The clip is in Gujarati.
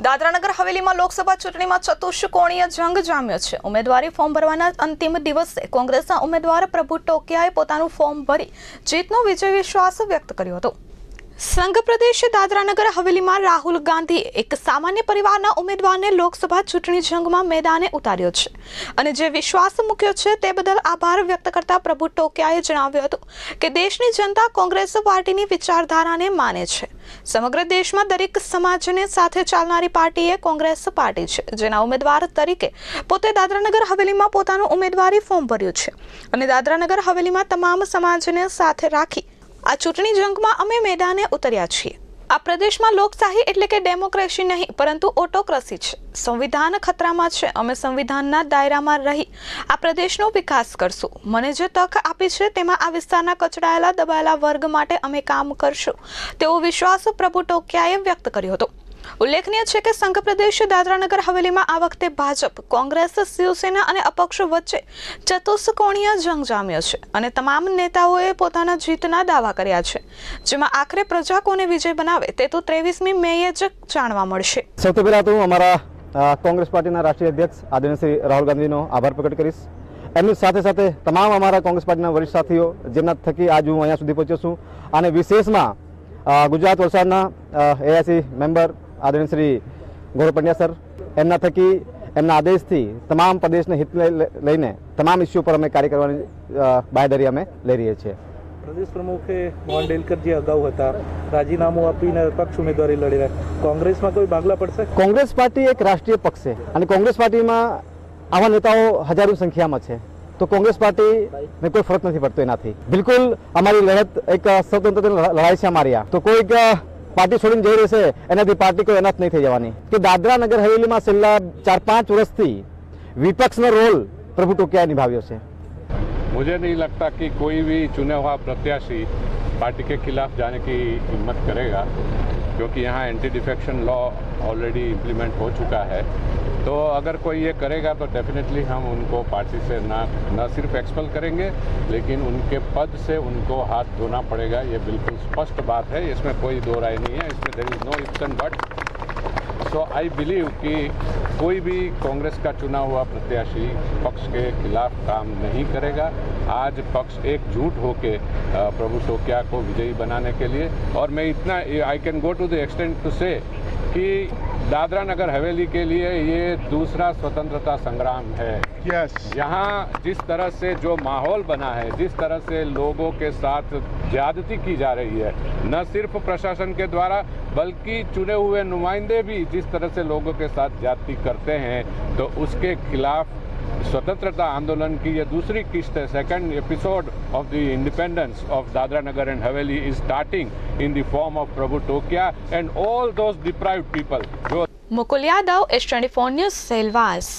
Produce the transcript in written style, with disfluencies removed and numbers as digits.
દાદરાનગર હવેલીમાં લોકસભા ચૂંટણીમાં ચતુષ્કોણીય જંગ જામ્યો છે। ઉમેદવારી ફોર્મ ભરવાના અંતિમ દિવસે કોંગ્રેસના ઉમેદવાર પ્રભુ ટોકિયાએ પોતાનું ફોર્મ ભરી જીતનો વિજય વિશ્વાસ વ્યક્ત કર્યો હતો। સંઘ પ્રદેશ દાદરાનગર હવેલીમાં રાહુલ ગાંધીએ એક સામાન્ય પરિવારના ઉમેદવારને લોકસભા ચૂંટણી જંગમાં મેદાને ઉતાર્યો છે અને જે વિશ્વાસ મૂક્યો છે તે બદલ આભાર વ્યક્ત કરતા પ્રભુ ટોકિયાએ જણાવ્યું હતું કે દેશની જનતા કોંગ્રેસ પાર્ટીની વિચારધારાને માને છે। સમગ્ર દેશમાં દરેક સમાજને સાથે ચાલનારી પાર્ટી એ કોંગ્રેસ પાર્ટી છે, જેના ઉમેદવાર તરીકે પોતે દાદરાનગર હવેલીમાં પોતાનું ઉમેદવારી ફોર્મ ભર્યું છે અને દાદરાનગર હવેલીમાં તમામ સમાજને સાથે રાખી આ ચૂંટણી જંગમાં અમે મેદાને ઉતર્યા છીએ। આ પ્રદેશમાં લોકશાહી એટલે કે ડેમોક્રેસી નહીં પરંતુ ઓટોક્રેસી છે। સંવિધાન ખતરામાં છે। અમે સંવિધાનના દાયરામાં રહી આ પ્રદેશનો વિકાસ કરશું। મને જે તક આપી છે તેમાં આ વિસ્તારના કચડાયેલા દબાયેલા વર્ગ માટે અમે કામ કરશું તેવો વિશ્વાસ પ્રભુ ટોકિયાએ વ્યક્ત કર્યો હતો। ઉલ્લેખનીય છે કે સંઘ પ્રદેશ દાદરાનગર હવેલીમાં આ વખતે ભાજપ, કોંગ્રેસ, શિવસેના અને અપક્ષ વચ્ચે ચતુષ્કોણીય જંગ જામ્યો છે અને તમામ નેતાઓએ પોતાના જીતના દાવા કર્યા છે, જેમાં આખરે પ્રજા કોને વિજય બનાવે તે તો 23મી મેએ જ જાણવા મળશે। સૌથી પહેલા તો અમારા કોંગ્રેસ પાર્ટીના રાષ્ટ્રીય અધ્યક્ષ આદરણીય શ્રી રાહુલ ગાંધીનો આભાર પ્રકટ કરીશ। એમની સાથે સાથે તમામ અમારા કોંગ્રેસ પાર્ટીના વરિષ્ઠ સાથીઓ જેમના થકી આજ હું અહીંયા સુધી પહોંચ્યો છું અને વિશેષમાં ગુજરાત વલસાડના એઆઈસી મેમ્બર આદરણીય શ્રી ગૌરવ પંડ્યા સર, એમના થકી એમના આદેશથી તમામ પ્રદેશને હિત લઈને તમામ ઇસ્યુ પર અમે કાર્ય કરવાની બાંયધરી અમે લઈ રહ્યા છીએ। પ્રદેશ પ્રમુખે મોહન ડેલકરજી અગાઉ હતા, રાજીનામું આપીને પક્ષ ઉમેદવારી લડી રહ્યા, કોંગ્રેસમાં કોઈ ભાગલા પડશે? કોંગ્રેસ પાર્ટી એક રાષ્ટ્રીય પક્ષ છે અને કોંગ્રેસ પાર્ટીમાં આવા નેતાઓ હજારો સંખ્યામાં છે, તો કોંગ્રેસ પાર્ટીને કોઈ ફરક નથી પડતો એનાથી। બિલકુલ અમારી લડત એક સ્વતંત્ર લડાઈ છે અમારી આ, તો કોઈ પાર્ટી છોડીને જઈ રહેશે એનાથી પાર્ટી કોઈ અનાથ નહીં થઈ જવાની। કે દાદરાનગર હવેલીમાં છેલ્લા 4-5 વર્ષથી વિપક્ષનો રોલ પ્રભુ ટોકિયાએ નિભાવ્યો છે। मुझे नहीं लगता कि कोई भी चुने हुआ प्रत्याशी पार्टी के खिलाफ जाने की हिम्मत करेगा, क्योंकि यहाँ anti defection law already implement हो चुका है। तो अगर कोई ये करेगा तो डेफिनेटली हम उनको पार्टी से न सिर्फ एक्सपेल करेंगे लेकिन उनके पद से उनको हाथ धोना पड़ेगा। ये बिल्कुल स्पष्ट बात है, इसमें कोई दो राय नहीं है, इसमें there is no ifs and but. So I believe कि कोई भी कांग्रेस का चुना हुआ प्रत्याशी पक्ष के खिलाफ काम नहीं करेगा। आज पक्ष एकजुट होके प्रभु टोकिया को विजयी बनाने के लिए, और मैं इतना I can go to the extent to say कि दादरा नगर हवेली के लिए ये दूसरा स्वतंत्रता संग्राम है। यस, यहाँ जिस तरह से जो माहौल बना है, जिस तरह से लोगों के साथ ज्यादती की जा रही है, न सिर्फ प्रशासन के द्वारा बल्कि चुने हुए नुमाइंदे भी जिस तरह से लोगों के साथ ज्यादती करते हैं, तो उसके खिलाफ स्वतंत्रता आंदोलन की ये दूसरी किस्त है। Second episode of the independence of Dadra Nagar and Haveli is starting in the form of Prabhu Tokia and all those deprived people. Mukul Yadav, S24 news, Silvassa.